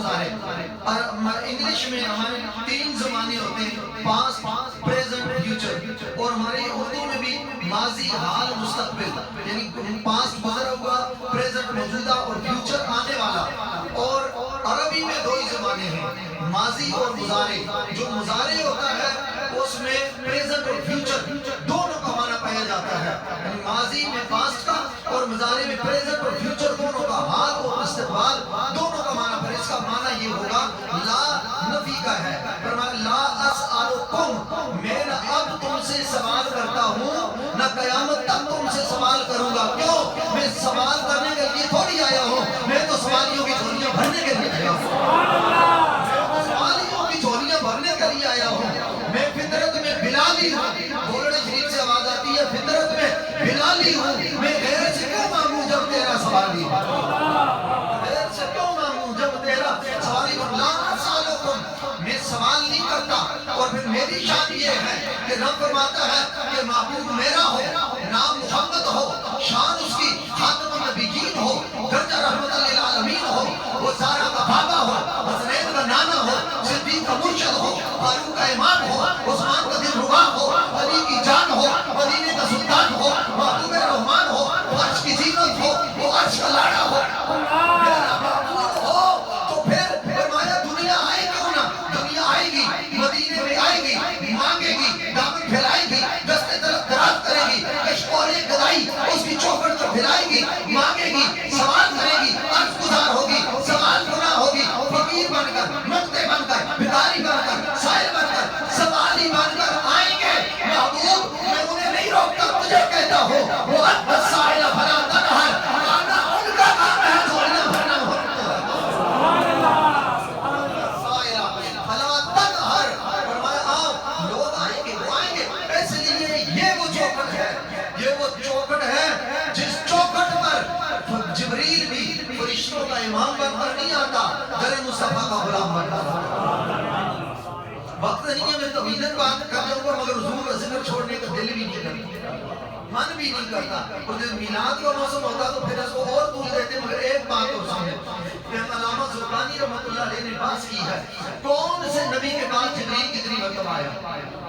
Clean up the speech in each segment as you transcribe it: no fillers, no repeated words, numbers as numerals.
مضارع. انگلش میں ہمارے 3 زمانے ہوتے ہیں، پاسٹ، پریزنٹ، فیوچر. اور ہمارے اردو میں بھی ماضی، حال، مستقبل، یعنی پاسٹ گزرا ہوا، پریزنٹ موجودہ اور فیوچر آنے والا. اور عربی میں 2 ہی زمانے ہیں، ماضی اور مضارع. جو مضارع ہوتا ہے اس میں پریزنٹ اور فیوچر دونوں کا معنی پایا جاتا ہے. یعنی ماضی میں پاسٹ کا اور مضارع میں پریزنٹ اور فیوچر دونوں کا، حال اور استقبال دونوں کا معنی. پر اس کا معنی یہ ہوگا لا نفی کا ہے. فرمایا لا اسألکم، میں نہ اب تم سے سوال کرتا ہوں، نہ قیامت تک تم سے سوال کروں گا. کیوں؟ میں سوال کرنے کے لیے تھوڑی آیا ہوں، میں تو سوالیوں کی جھولیاں بھرنے کے لیے آیا ہوں. سوالیوں کی جھولیاں بھرنے کے لیے آیا ہوں. میں فطرت میں بلالی ہوں. بولنے شریف سے آواز آتی ہے فطرت میں بلالی ہوں. میں غیر سے کیوں مانگوں جب تیرا سوالی ہوں؟ غیر سے کیوں مانگوں جب تیرا سوالی ہوں؟ لا اسألکم، میں سوال نہیں کرتا. اور پھر میری شان یہ ہے کہ رب فرماتا ہے کہ معبود میرا ہو، نام محمد ہو، شان اس کی خاتم النبیین ہو، درجہ رحمت للعالمین ہو، وہ زہرا کا بابا ہو، حسنین کا نانا ہو، صدیق کا مرشد ہو، فاروق کا امام ہو، عثمان کا دلربا ہو، علی کی جان ہو، مدینے کا سلطان ہو، محبوب رحمان ہو، عرش کی زینت ہو، وہ عرش کا لاڑا ہو. میرا معبود ہو تو پھر فرمایا دنیا آئے کیوں نہ؟ دنیا آئے گی، مدینے میں آئے گی، مانگے گی، دامن پھیلائے گی، دستے طرف دراز کرے گی، کشکول گدائی اس کی چوکھٹ کو پھیلائے گی، مانگے گی، سوال کرے گی، عرض گزار ہوگی، سوال گناہ ہوگی. فقیر بن کر، منگتے بن کر، بھکاری بن کر، سائل بن کر، سوالی بن کر آئیں گے. محبوب میں انہیں نہیں روکتا، تجھے کہتا ہوں وہ انت السائل فلا تنہر، آنا ان کا کام ہے جھولیاں بھرنا. فلا تنہر، فرمایا آؤ، لوگ آئیں گے، وہ آئیں گے. اس لیے یہ وہ چوکھٹ ہے، یہ وہ چوکھٹ ہے جس چوکھٹ پر جبریل بھی فرشتوں کا امام بن کر نہیں آتا، در مصطفیٰ کا غلام بن کر آتا. وقت نہیں ہے، میں طویلاً بات کر جاؤں گا، مگر حضور کا ذکر چھوڑنے کا دل بھی نہیں کرتا، من بھی نہیں کرتا. اور جب میلاد کا موسم ہوتا تو پھر اس کو اور طول دیتے. مگر ایک بات اور سمجھے کہ علامہ زرقانی رحمۃ اللہ علیہ نے بحث کی ہے، کون سے نبی کے پاس جبریل کتنی مرتبہ آیا؟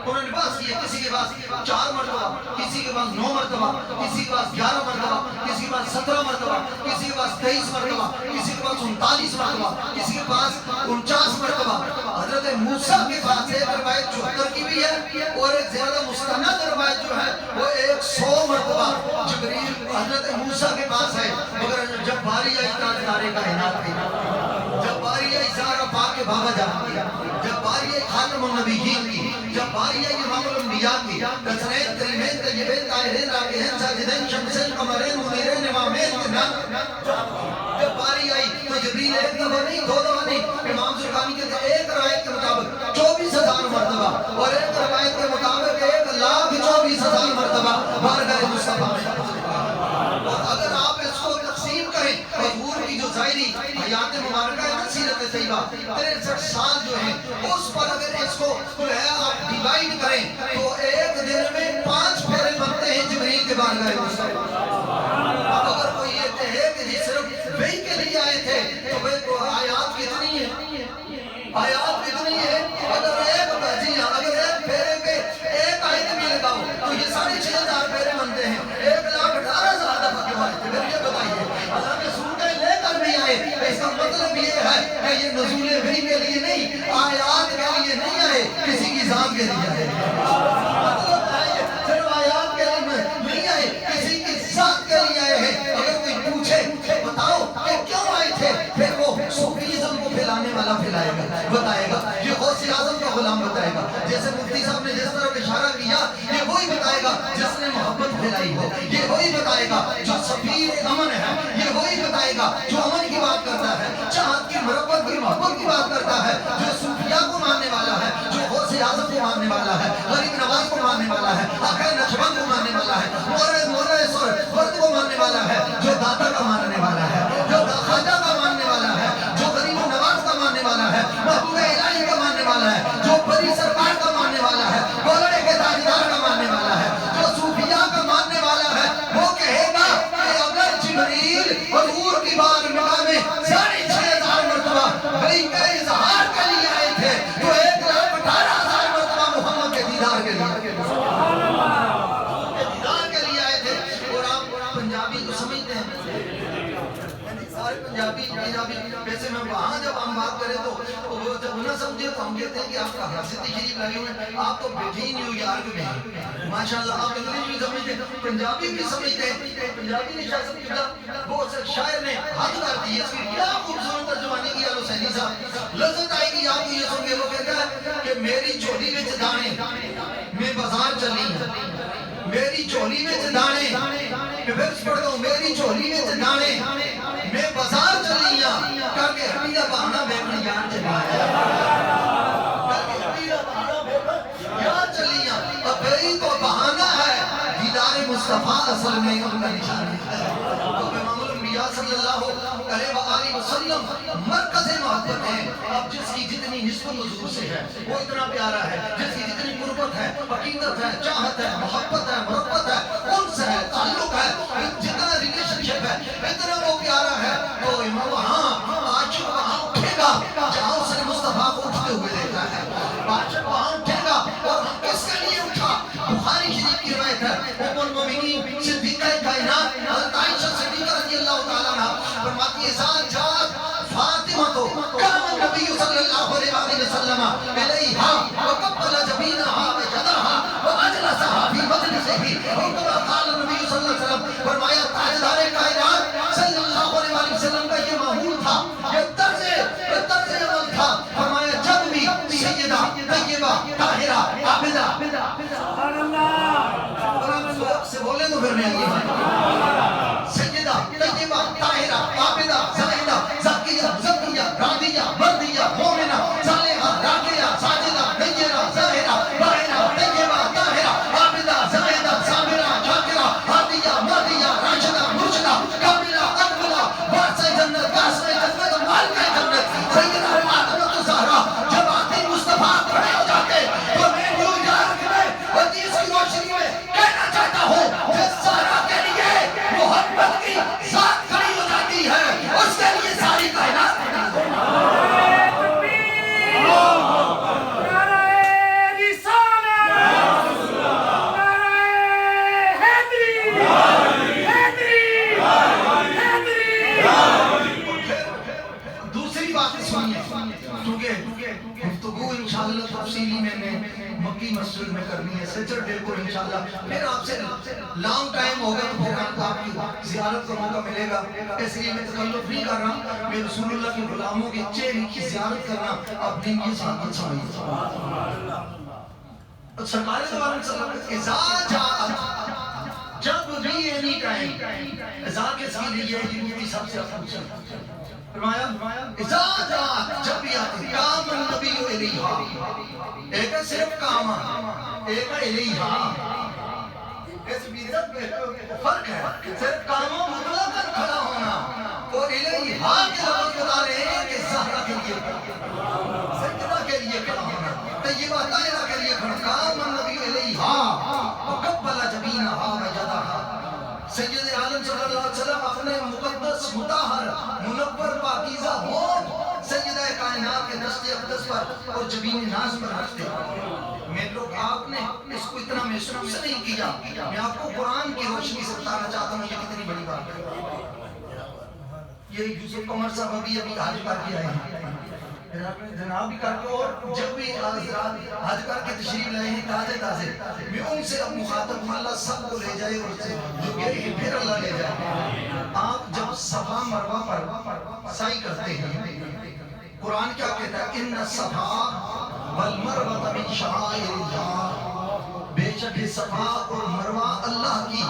انہوں نے بحث کی ہے، کسی کے پاس 4 مرتبہ، کسی کے پاس 9 مرتبہ، کسی کے پاس 11 مرتبہ، کسی کے پاس 17 مرتبہ، کسی کے پاس 23 مرتبہ، کسی کے پاس 39 مرتبہ، کسی کے پاس 49 مرتبہ. حضرت موسیٰ کے پاس ایک روایت 74 کی بھی ہے، اور ایک زیادہ مستند روایت جو ہے وہ 100 مرتبہ جبریل حضرت موسیٰ کے پاس ہے. مگر جب باری آئی تاجدارے کائنات کی، جب باری آئی زہرا پاک کے بابا جان کی، جب باری آئی خاتم النبیین کی، جب باری آئی امام الانبیاء کی، حسنین کریمین طیبین طاہرین راکعین ساجدین شمسین قمرین منیرین امامین کے نام، جب باری آئی تو جبریل ایک دفعہ نہیں، 2 دفعہ نہیں. امام زرقانی کہتے ہیں ایک روایت کے مطابق 24,000 مرتبہ، اور ایک روایت کے مطابق 1,24,000 مرتبہ بارگاہ مصطفیٰ میں. اور اگر آپ اس کو تقسیم کریں، حضور کی جو ظاہری حیات مبارکہ ہے نا، سیرت طیبہ 63 سال جو ہیں، اس پر اگر اس کو جو ہے آپ ڈیوائیڈ کریں تو ایک دن میں 5 پھیرے بنتے ہیں جبریل کے بارگاہ مصطفیٰ. اب اگر کوئی یہ کہے کہ جی صرف وہی کے لیے آئے تھے تو وہ آیات کتنی ہیں؟ آیات کتنی ہیں؟ اگر ایک پھیرے پہ ایک آیت بھی لگاؤ تو یہ 6,500 پھیرے بنتے ہیں. 1,18,000 دفعہ کیوں آئے تھے؟ پھر یہ بتائیے. حالانکہ سورتیں لے کر بھی آئے، اس کا مطلب یہ ہے کہ یہ نزول وحی کے لیے نہیں، آیات کے لیے نہیں آئے، کسی کی ذات کے لیے آئے. مطلب ہے صرف آیات کے لیے نہیں آئے، کسی کی ذات کے لیے آئے ہیں. اگر کوئی پوچھے کہ بتاؤ کہ کیوں آئے تھے، پھر وہ صوفیزم کو پھیلانے والا پھیلائے گا، بتائے گا. یہ غوث اعظم کا غلام بتائے گا. جیسے مفتی صاحب نے جس طرح اشارہ کیا، یہ وہی بتائے گا جس نے محبت پھیلائی ہو. یہ وہی بتائے گا جو سفیر امن ہے. یہ وہی بتائے گا جو امن کی بات کرتا ہے، چاہت کی، مربت کی، محبت کی بات کرتا ہے، جو صوفیاء کو ماننے والا ہے، جو غوث اعظم کو ماننے والا ہے، غریب نواز کو ماننے والا ہے، آقا نقشبند کو ماننے والا ہے، مولا سورت کو ماننے والا ہے، جو داتا کا ماننے والا ہے، جو خواجہ کا ماننے والا ہے، جو غریب نواز کا ماننے والا ہے، محبوب الہی کا ماننے والا ہے، جو بڑی سرکار کا ماننے والا ہے، گولڑے کے تاجدار کا ماننے والا ہے، جو صوفیاء کا ماننے والا بات کریں تو وہ جب نہ سمجھے تو ہم کہتے ہیں کہ آپ کا حاصل تشریف لگے ہوئے ہیں، آپ تو بیٹھے ہی نیو یارک میں ہیں ماشاءاللہ. آپ انگریزی بھی سمجھتے ہیں، پنجابی بھی سمجھتے ہیں. پنجابی نے شاہ صاحب قبلہ بہت سے شاعر نے حد کر دی ہے. اس کی کیا خوبصورت ترجمانی کی ہے حسینی صاحب، لذت آئے گی آپ کو یہ سن کے. وہ کہتا ہے کہ میری چولی میں دانے میں بازار چلی ہوں، میری چولی میں دانے میں پھر پڑھتا ہوں، میری چولی میں دانے میں بازار چلی ہوں کر کے ہٹی کا بہانہ بیٹھنے یار چلا ہے، کر کے ہٹی کا بہانہ بیٹھنے یار چلی ہوں. اب یہی تو بہانہ ہے، دیدار مصطفیٰ اصل میں ان کا نشان ہے. تو امام الانبیاء صلی اللہ علیہ وآلہ وسلم مرکز محبت ہے. اب جس کی جتنی نسبت حضور سے ہے وہ اتنا پیارا ہے، جس کی جتنی قربت ہے، عقیدت ہے، چاہت ہے، محبت ہے، محبت ہے، انس ہے، تعلق ہے، جتنا ریلیشن شپ ہے اتنا وہ پیارا ہے. تو امام وہاں عاشق وہاں اٹھے گا جہاں اس نے مصطفیٰ کو اٹھتے ہوئے دیکھا ہے. عاشق وہاں اٹھے گا. اور کس کے لیے اٹھا؟ بخاری شریف کی روایت ہے، ام المؤمنین صدیقہ کائنات حضرت عائشہ صدیقہ رضی اللہ تعالیٰ عنہا فرماتی ہے ذات جات فاطمہ تو کان نبی صلی اللہ علیہ وسلم علیہا وقبل جبینہا وجدہا واجلسہا فی مجلسہ وکما قال نبی صلی اللہ علیہ وسلم. فرمایا تاجدار کائنات صلی اللہ علیہ وسلم کا یہ معمول تھا، یہ طرز عمل تھا. فرمایا جب بھی سیدہ طیبہ طاہرہ عابدہ سبحان اللہ سے بولے تو پھر میں آگے سیدہ طیبہ طاہرہ عابدہ زاہدہ زاکیہ زکیہ راضیہ مرضیہ مومنہ صالحہ راکعہ ساجدہ نیرہ ظاہرہ باہرہ طیبہ طاہرہ عابدہ زاہدہ صابرہ شاکرہ ہادیہ مہدیہ راشدہ مرشدہ کاملہ اقبلہ واسع جنت واسع جنت مالکہ جنت سیدہ فاطمہ الزہرا. جب آتی مصطفیٰ کھڑے ہو جاتے تو میں نیو یارک میں حدیث کی روشنی میں کہنا چاہتا ہوں جس زہرا کے لیے محمد کی ذات کھڑی ہو جاتی ہے اس کے لیے ساری کائنات کھڑی ہو. دوسری بات سنیے، کیونکہ گفتگو انشاءاللہ تفصیلی میں نے مکی مسجد میں کرنی ہے سیٹرڈے کو انشاءاللہ. پھر آپ سے لانگ ٹائم ہوگا تو پھر آپ کی زیارت کا موقع ملے گا. اس لیے میں تکلف نہیں کر رہا. میں رسول اللہ کے غلاموں کے چہرے کی زیارت کرنا اپنی یہ سعادت سمجھیے. سرکار دو عالم صلی اللہ علیہ وسلم اذا جاءت، جب بھی اینی ٹائم اذا کس کے لیے یہ مفتی صاحب سے پوچھا. فرمایا اذا جاءت جب بھی آتی کام النبی الیہا، ایک ہے صرف کام، ایک ہے الیہا. اس بیزت میں فرق ہے. صرف کاموں مطلقاً کھڑا ہونا اور الیہا کے لفظ بتا رہے ہیں کہ زہرا کے لیے سجدہ کے لیے کھڑا ہونا، طیبہ طاہرہ کے لیے کھڑا. کام النبی الیہا وقبل جبینہا وجدہا. سید عالم صلی اللہ علیہ وسلم اپنے مقدس مطہر منور پاکیزہ ہونٹ سیدہ کائنات کے دست اقدس پر اور جبین ناز پر رکھتے. میں لوگ آپ نے اس کو اتنا محسوس نہیں کیا. میں آپ کو قرآن کی روشنی سے بتانا چاہتا ہوں یہ کتنی بڑی بات ہے. یہ یوسف قمر صاحب ابھی حج کر کے آئے ہیں، جناب بھی کر کے، اور جب بھی حج کر کے تشریف لائے ہیں تازے میں ان سے اب مخاطب ہوں اللہ سب کو لے جائے اور جو گئے ہیں پھر اللہ لے جائے. آپ جب صفا مروہ پر سعی کرتے ہیں قرآن کیا کہتا ہے ان الصفا والمروہ من شعائر اللہ، بے شک صفا اور مروہ اللہ کی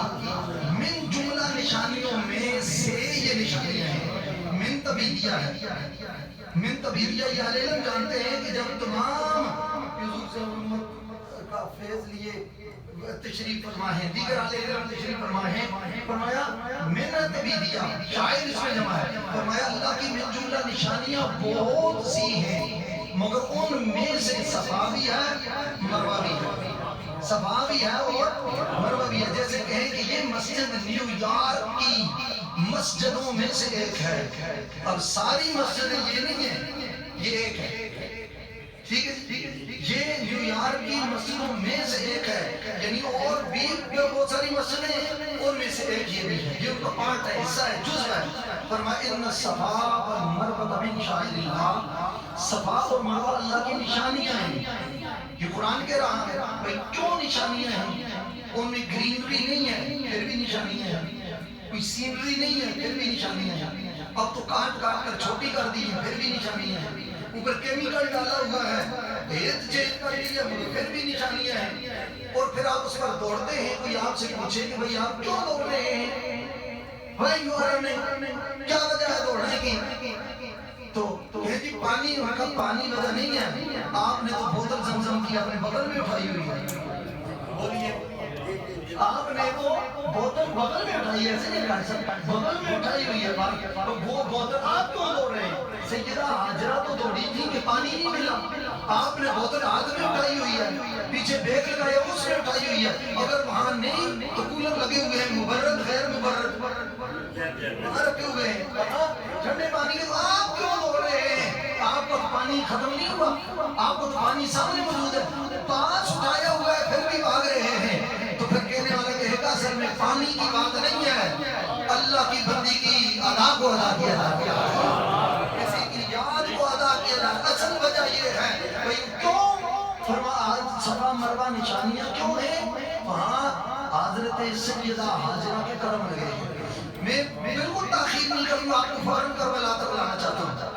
من جملہ نشانیوں میں سے یہ نشانیاں ہیں. من تبیدیہ ہے. من تبیدیہ یہ اہل علم جانتے ہیں کہ جب تمام حضور سے امت کا فیض لیے تشریف فرما ہے، دیگر اہل علم تشریف فرما ہے، فرمایا من تبیدیہ شاعر اس میں جمع ہے. فرمایا اللہ کی من جملہ نشانیاں بہت سی ہیں مگر ان میں سے صفا بھی ہے مروہ بھی ہے. صفا بھی ہے اور مروہ بھی ہے. جیسے کہیں کہ یہ مسجد نیو یارک کی مسجدوں میں سے ایک ہے. اب ساری مسجدیں یہ نہیں ہیں، یہ ایک ہے. ٹھیک ہے، یہ نیو یارک کی مسجدوں میں سے ایک ہے. یعنی اور بھی بہت ساری مسجدیں ہیں، ان میں سے ایک یہ بھی ہے. یہ ان کا پارٹ ہے، حصہ ہے، جزء ہے. فرمایا ان الصفا والمروہ من شعائر اللہ. صفا اور مروہ اللہ کی نشانیاں ہیں. یہ قرآن کہہ رہا ہے بھائی کیوں نشانیاں ہیں؟ ان میں گرینری نہیں ہے پھر بھی نشانیاں ہیں، کوئی سینری نہیں ہے پھر بھی نشانیاں ہیں. اب تو کاٹ کاٹ کر چھوٹی کر دی ہے پھر بھی نشانیاں ہیں. اوپر کیمیکل ڈالا ہوا ہے، ہیت چینج کر دی ہے پھر بھی نشانیاں ہیں. اور پھر آپ اس پر دوڑتے ہیں. کوئی آپ سے پوچھے کہ بھائی آپ کیوں دوڑ رہے ہیں، بھائی کیا وجہ ہے دوڑنے کی؟ تو یہ جی پانی، ان کا پانی وجہ نہیں ہے. آپ نے تو بوتل زمزم کی اپنے بغل میں اٹھائی ہوئی ہے. بولیے آپ نے تو بوتل بغل میں اٹھائی ہے، ایسے نہیں کہا سر، بغل میں اٹھائی ہوئی ہے. تو وہ بوتل آپ کیوں دوڑ رہے ہیں؟ سیدہ حاجرہ تو دوڑی تھی کہ پانی نہیں ملا. آپ نے بوتل ہاتھ میں اٹھائی ہوئی ہے، پیچھے بیک لگایا اس میں اٹھائی ہوئی ہے. اگر وہاں نہیں تو کولر لگے ہوئے ہیں، مبرد غیر مبرد وہاں رکھے ہوئے ہیں ٹھنڈے پانی کے. آپ کیوں دوڑ رہے ہیں؟ آپ کو پانی ختم نہیں ہوا، آپ کو تو پانی سامنے موجود ہے. پاس اٹھایا ہوا ہے پھر بھی بھاگ رہے ہیں. تو پھر کہنے والا کہے گا اصل میں پانی کی بات نہیں ہے، اللہ کی بندی کی ادا کو ادا کیا جاتا ہے، کسی کی یاد کو ادا کیا جاتا ہے. اصل وجہ یہ ہے بھئی کیوں صفا مروہ نشانیاں کیوں ہیں؟ وہاں حضرت سیدہ حاجرہ کے قدم لگے ہیں. میں بالکل تاخیر نہیں کروں، آپ کو فوراً کربلا تک لانا چاہتا ہوں.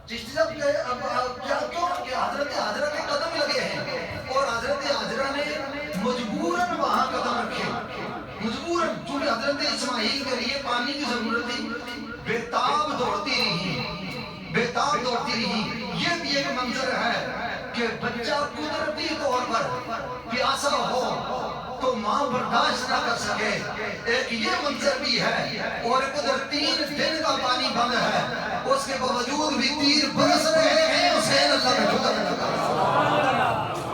چشتی صاحب کیا کیوں کہ حضرت حاجرہ کے قدم لگے ہیں اور حضرت حاجرہ نے مجبوراً وہاں قدم رکھے. مجبوراً، چونکہ حضرت اسماعیل کے لیے پانی کی ضرورت تھی. بےتاب دوڑتی رہی، بےتاب دوڑتی رہی. یہ بھی ایک منظر ہے کہ بچہ قدرتی طور پر پیاسا ہو تو ماں برداشت نہ کر سکے. ایک یہ منظر بھی ہے. اور ادھر 3 دن کا پانی بند ہے، اس کے باوجود بھی تیر برس رہے ہیں. حسین اللہ کا شکر ادا.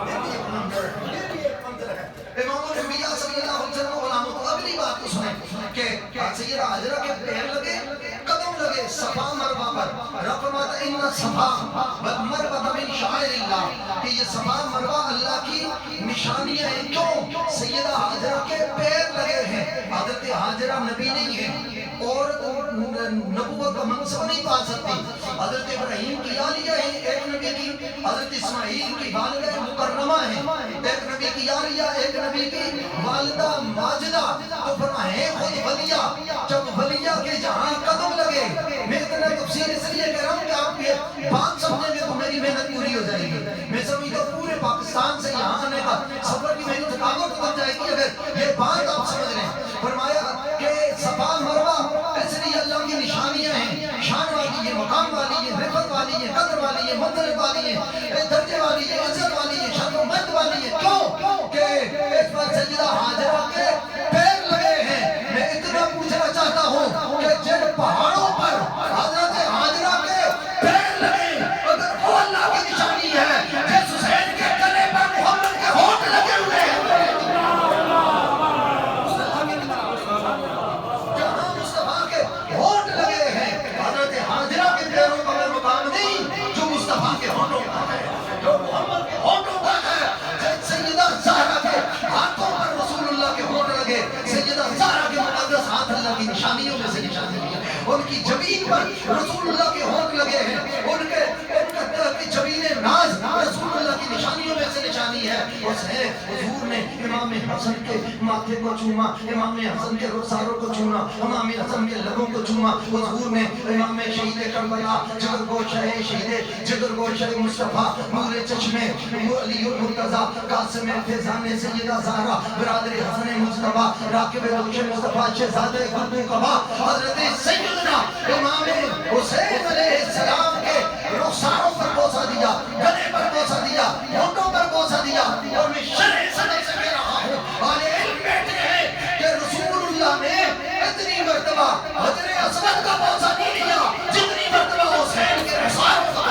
یہ بھی ایک منظر ہے. امام الانبیاء صلی اللہ علیہ وسلم غلاموں کو اگلی بات تو سنیں کہ سیدہ حاجرہ کے پیر لگے، قدم لگے صفا مروہ پر. رب فرماتا ہے ان صفا والمروہ من شعائر اللہ، کہ یہ صفا مروہ اللہ کی نشانیاں ہیں. کیوں؟ سیدہ حاجرہ کے پیر لگے ہیں. حضرت حاجرہ نبی نہیں ہے اور نبوت کا منصب نہیں پا سکتی. حضرت ابراہیم کی یالیہ ہے ایک نبی کی، حضرت اسماعیل کی والدہ مکرمہ ہے ایک نبی کی یالیہ، ایک نبی کی والدہ ماجدہ. تو فرمائے خود ولیہ، جب ولیہ کے جہاں قدم لگے. میں اتنا تفسیر اس لیے کہہ رہا ہوں کہ آپ یہ بات سمجھیں گے تو میری محنت پوری ہو جائے گی. میں سمجھتا ہوں پورے پاکستان سے یہاں آنے کا سفر کی میری تھکاوٹ اتر جائے گی اگر یہ بات آپ سمجھ لیں. فرمایا کہ صفا مروہ اس لیے اللہ کی نشانیاں ہیں، شان والی ہے، مقام والی ہے، رفت والی ہے، قدر والی ہے، منزلت والی ہے، درجے والی ہے، عزت والی ہے، شان و مجد والی ہے. کیوں کہ اس پر سیدہ حاجرہ کے پیر لگے ہیں. میں اتنا پوچھنا چاہتا ہوں کہ جن پہاڑوں پر حضرت حاجرہ کے پیر لگے، اگر وہ اللہ کی نشانی ہے، جس حسین کے گلے پر محمد کے ہونٹ لگے ہوئے ہیں، جہاں مصطفیٰ کے ہونٹ لگے ہیں، حضرت حاجرہ کے پیروں کا وہ مقام نہیں جو مصطفیٰ کے ہونٹوں کا ہے، جو محمد کے ہونٹوں کا ہے. سیدہ زہرا کے ہاتھوں پر رسول اللہ کے ہونٹ لگے. سیدہ زہرا کے مقدس ہاتھ اللہ کی نشانیوں میں سے نشانی ہے. ان کی جبین پر رسول اللہ کے ہونٹ لگے ہیں. ان کے جبین ناز رسول اللہ کی نشانیوں میں سے نشانی ہے. اس ہے حضور نے امام حسن کے ماتھے کو چوما، امام حسن کے رخساروں کو چوما، امام حسن کے لبوں کو چوما. حضور نے امام شہید کربلا، جگر گوش ہے شہید، جگر گوش ہے مصطفیٰ، نور چشمے علی المرتضیٰ، قاسم فیضان سیدہ زہرا، برادر حسن مصطفیٰ، راکب روش مصطفیٰ، شہزادہ گردو قبا، حضرت سیدنا امام حسین علیہ السلام کے رخساروں پر بوسہ دیا، گلے پر بوسہ دیا، ہونٹوں پر بوسہ دیا. اور میں شرح صدر سے کہہ رہا ہوں، اہل علم بیٹھے ہیں کہ رسول اللہ نے اتنی مرتبہ حجر اسود کا بوسہ نہیں لیا جتنی مرتبہ حسین کے رخساروں کا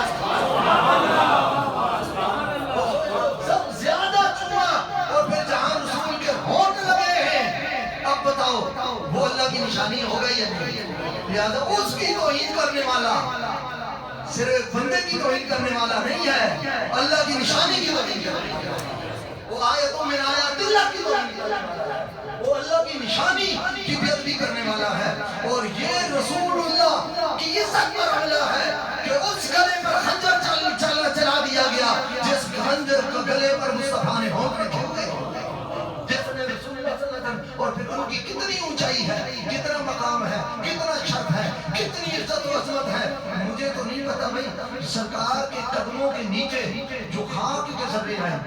سب زیادہ چوما. اور پھر جہاں رسول کے ہونٹ لگے ہیں، اب بتاؤ وہ اللہ کی نشانی ہو گئی یا نہیں؟ لہذا اس کی توہین کرنے والا صرف بندے کی توہین کرنے والا نہیں ہے، اللہ کی نشانی کی توہین کرنے والا. وہ آیتوں میں آیات اللہ کی توہین کرنے والا ہے. وہ اللہ کی نشانی کی بے ادبی کرنے والا ہے، اور یہ رسول اللہ کی عزت پر حملہ ہے کہ اس گلے پر خنجر چلا دیا گیا جس خنجر کو گلے پر مصطفیٰ نے ہونٹ کھولے، جس نے رسول اللہ صلی اللہ علیہ وسلم، اور پھر ان کی کتنی اونچائی ہے، کتنا مقام ہے، کتنا شرف ہے، کتنی عزت و عظمت ہے۔ مجھے تو نہیں پتا بھائی سرکار کے قدموں کے نیچے جو خاک کے ذرے ہیں،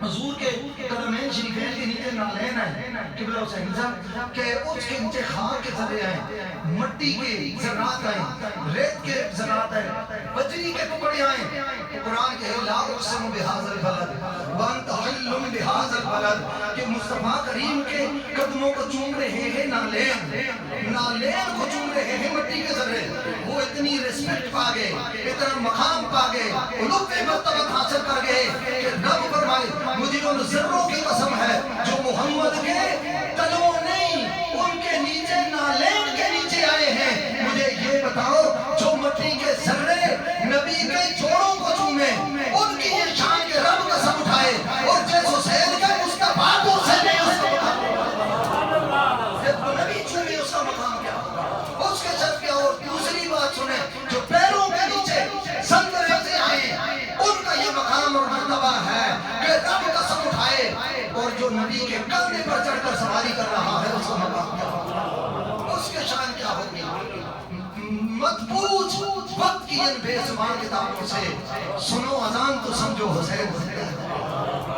حضور کے قدمین شریفین کے نیچے نالین ہیں قبلہ حسین صاحب، کہ اس کے نیچے خاک کے ذرے ہیں، مٹی کے ذرات ہیں، ریت کے ذرات ہیں، بجری کے ٹکڑے ہیں۔ قرآن کے لا اقسم بہذا البلد وانت حل بہذا البلد، کہ مصطفیٰ کریم کے قدموں کو چوم رہے ہیں نالین کو چوم رہے ہیں مٹی کے ذرے۔ وہ اتنی ریسپیکٹ پا گئے، اتنا مقام پا گئے، علوم مرتبت حاصل کر گئے کہ رب فرمائے مجھے ان ذروں کی قسم ہے جو محمد کے قدموں نہیں ان کے نیچے نالین کے نیچے آئے ہیں۔ مجھے یہ بتاؤ جو مٹی کے ذرے نبی کے جوڑوں کو چومے ان کی یہ شان کے رب قسم اٹھائے، اور جیس حسین کا مصطفیٰ کو سنے اس کا نبی چومے اس کا مقام کیا ہوگا، اس کے سر کیا۔ اور دوسری بات سنیں، جو پیروں کے نیچے سندرے سے آئے ان کا یہ مقام اور مرتبہ ہے کہ رب قسم اٹھائے، اور جو نبی کے کندھے پر چڑھ کر سواری کر رہا ہے اس کا مقام کیا ہوگا، اس کے شان کیا ہوگی۔ مت پوچھ وقت کی ان بے زبان کتابوں سے، سنو اذان تو سمجھو حسین زندہ ہے،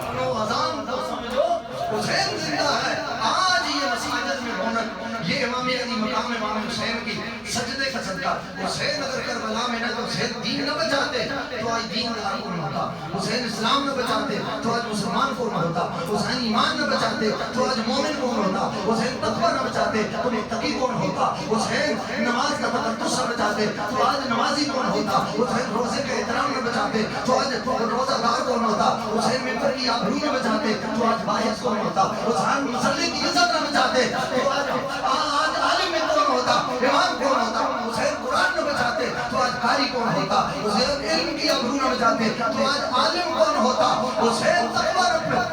سنو اذان تو سمجھو حسین زندہ ہے۔ آج یہ مساجد میں رونق، یہ امام علی مقام امام حسین کی سجدے کا صدقہ۔ حسین اگر کربلا میں نہ تو حسین دین نہ بچاتے تو آج دین دار کون ہوتا، حسین اسلام نہ بچاتے تو آج مسلمان کون ہوتا، حسین ایمان نہ بچاتے تو آج مومن کون ہوتا، حسین تقوی نہ بچاتے تو متقی کون ہوتا، حسین نماز کا تقدس نہ بچاتے تو آج نمازی کون ہوتا، حسین روزے کا احترام نہ بچاتے تو آج روزہ دار کون ہوتا، حسین ممبر کی آبرو نہ بچاتے تو آج باعث کون ہوتا، حسین مصلی کی عزت نہ بچاتے تو آج عالم میں کون ہوتا، امام کون ہوتا، حسین قرآن نہ بچاتے تو آج قاری کون ہوتا، حسین علم کی آبرو نہ بچاتے تو آج عالم کون ہوتا، حسین تقوی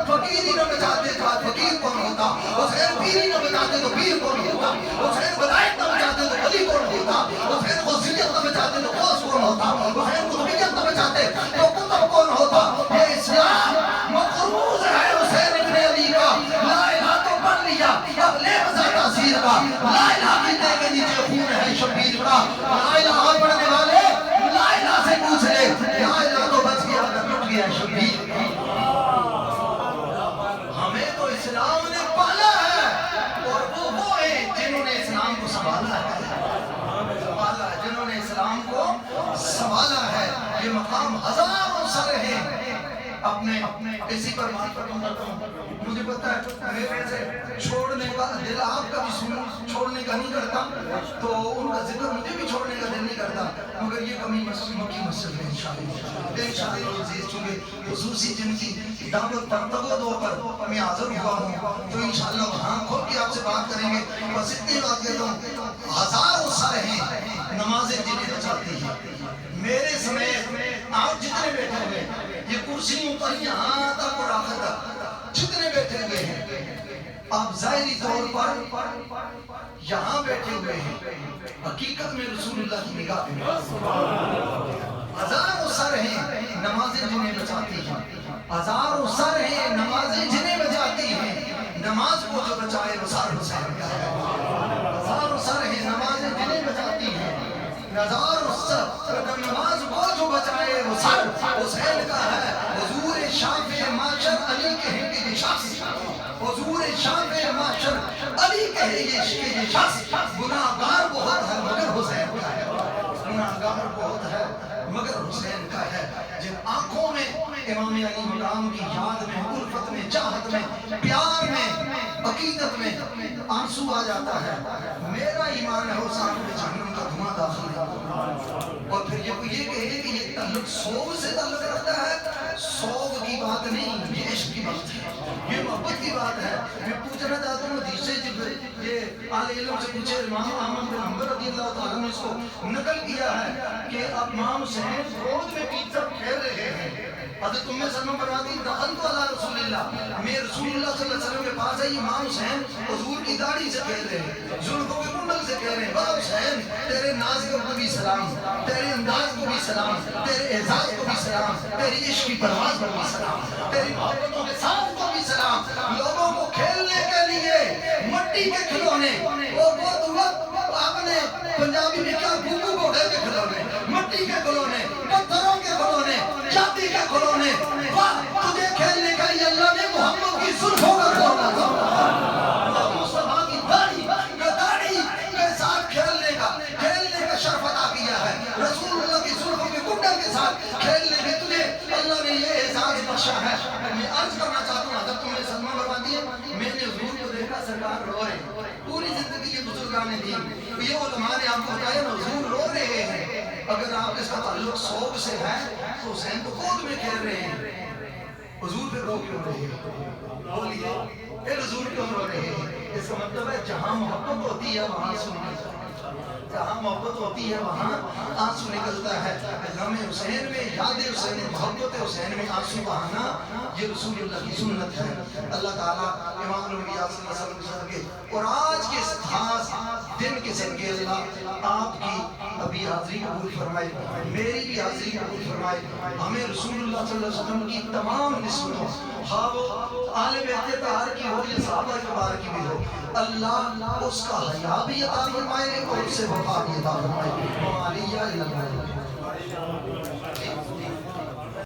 فقیری نہ بچاتے تو آج فقیر کون ہوتا، حسین پیری نہ بچاتے تو پیر کون ہوتا، حسین ولایت نہ بچاتے تو ولی کون ہوتا، حسین غوثیت نہ بچاتے تو غوث کون ہوتا، حسین قطبیت نہ بچاتے تو قطب کون ہوتا۔ یہ اسلام مقروض ہے حسین ابن علی کا، لا الہ تو پڑھ لیا اب لے مزہ تاثیر کا، لا الہ کی دے کے نیچے خون ہے شبیر کا، لا الہ پڑھنے والے لا الہ سے پوچھ لے، لا الہ تو بچ گیا اگر لٹ گیا شبیر کا۔ ہمیں تو اسلام نے پالا ہے، اور وہ ہیں جنہوں نے اسلام کو سنبھالا ہے، جنہوں نے اسلام کو سنبھالا ہے۔ یہ مقام ہزاروں سر ہیں اپنے اسی پر بات کرتا ہوں۔ مجھے پتا ہے میرے سے چھوڑنے کا دل آپ کا بھی چھوڑنے کا نہیں کرتا، تو ان کا ذکر مجھے بھی چھوڑنے کا دل نہیں کرتا، مگر یہ کمی مکی مسئلہ ہے انشاءاللہ عزیز، چونکہ خصوصی جن کی دعوت پر تغدو پر میں حاضر ہوا ہوں تو انشاءاللہ وہاں کھول کے آپ سے بات کریں گے۔ بس اتنی بات کہتا ہوں، ہزاروں سر ہیں نمازیں جنہیں بچاتی ہیں، میرے سمیت آپ جتنے بیٹھے ہوئے یہ کرسیوں پر یہاں تک اور آخر تک جتنے بیٹھے ہوئے ہیں، آپ ظاہری طور پر یہاں بیٹھے ہوئے ہیں، حقیقت میں رسول اللہ کی نگاہ میں ہزاروں سر ہیں نمازیں جنہیں بچاتی ہیں، ہزاروں سر ہیں نمازیں جنہیں بچاتی ہیں، نماز کو جو بچائے وہ سر حسین کا ہے، ہزاروں سر ہیں نمازیں جنہیں بچاتی ہیں، ہزاروں سر نماز کو جو بچائے وہ سر حسین کا ہے۔ حضور شافع معاشر علی کہیں کہ یہ شخص، حضور شافع معاشر علی کہے یہ شخص گناہگار بہت ہے مگر حسین کا ہے، گناہگار بہت ہے مگر حسین کا ہے۔ جن آنکھوں میں امام علی مقام کی یاد میں، الفت میں، چاہت میں، پیار میں، عقیدت میں آنسو آ جاتا ہے، میرا ایمان ہے اس آنکھ میں جہنم کا دھواں داخل ہے۔ اور پھر یہ کہے کہ یہ تعلق سوگ سے تعلق رکھتا ہے، سوگ کی بات نہیں، یہ عشق کی بات ہے، یہ محبت کی بات ہے۔ میں پوچھنا چاہتا ہوں حدیث سے جب یہ اہل علم سے پوچھے، امام احمد بن حنبل رضی اللہ تعالیٰ نے اس کو نقل کیا ہے کہ امام حسین روز میں 3 سب کھیل رہے ہیں، حضرت ام سلمہ فرماتی ہیں دخلت علی رسول اللہ، میں رسول اللہ صلی اللہ علیہ وسلم کے پاس آئی، امام حسین حضور کی داڑھی سے کہہ رہے ہیں، زلفوں کے کنڈل سے کہہ رہے ہیں، بابا حسین تیرے ناز کو بھی سلام، تیرے انداز کو بھی سلام، تیرے اعزاز کو بھی سلام، تیری عشق کی پرواز کو بھی سلام، تیری محبتوں کے ساتھ کو بھی سلام۔ لوگوں کو کھیلنے کے لیے مٹی کے کھلونے، اور وہ آپ نے پنجابی میں کیا گھوگو گھوڑے کے کھلونے، مٹی کے کھلونے، پتھروں کے کھلونے، چاندی کے کھلونے، واہ تجھے کھیلنے کا لیے اللہ نے محمد کی زلفوں کا کھلونا دیا، مصطفیٰ کی داڑھی کے ساتھ کھیلنے کا شرف عطا کیا ہے، رسول اللہ کی زلفوں کے کنڈل کے ساتھ کھیلنے کے تجھے اللہ نے یہ اعزاز بخشا ہے۔ میں عرض کرنا چاہتا ہوں، حضرت ام سلمہ فرماتی ہے میں نے حضور کو دیکھا سرکار رو رہے ہیں، پوری زندگی یہ بزرگان دین، یہ علماء نے آپ کو بتایا نا حضور رو رہے ہیں، اگر آپ اس کا تعلق صوب سے ہے تو حسین تو خود میں کہہ رہے ہیں، حضور پہ رو کیوں رہے ہیں؟ بولیے پھر حضور کیوں رو رہے ہیں؟ اس کا مطلب ہے جہاں محبت ہوتی ہے وہاں سننا، جہاں محبت ہوتی ہے وہاں آنسو نکلتا ہے۔ غم حسین میں، یاد حسین، محبت حسین میں آنسو بہانا یہ رسول اللہ کی سنت ہے۔ اللہ تعالیٰ امام الانبیاء صلی اللہ علیہ وسلم کے اور آج کے اس خاص دن کے صدقے اللہ آپ کی ابھی حاضری قبول فرمائے، میری بھی حاضری قبول فرمائے، ہمیں رسول اللہ صلی اللہ علیہ وسلم کی تمام نسبتوں، خواہ وہ آل بیت طاہر کی ہو یا صحابہ کبار کی بھی ہو، اللہ اس کا حیا بھی عطا فرمائے اور اس سے وفا بھی عطا فرمائے۔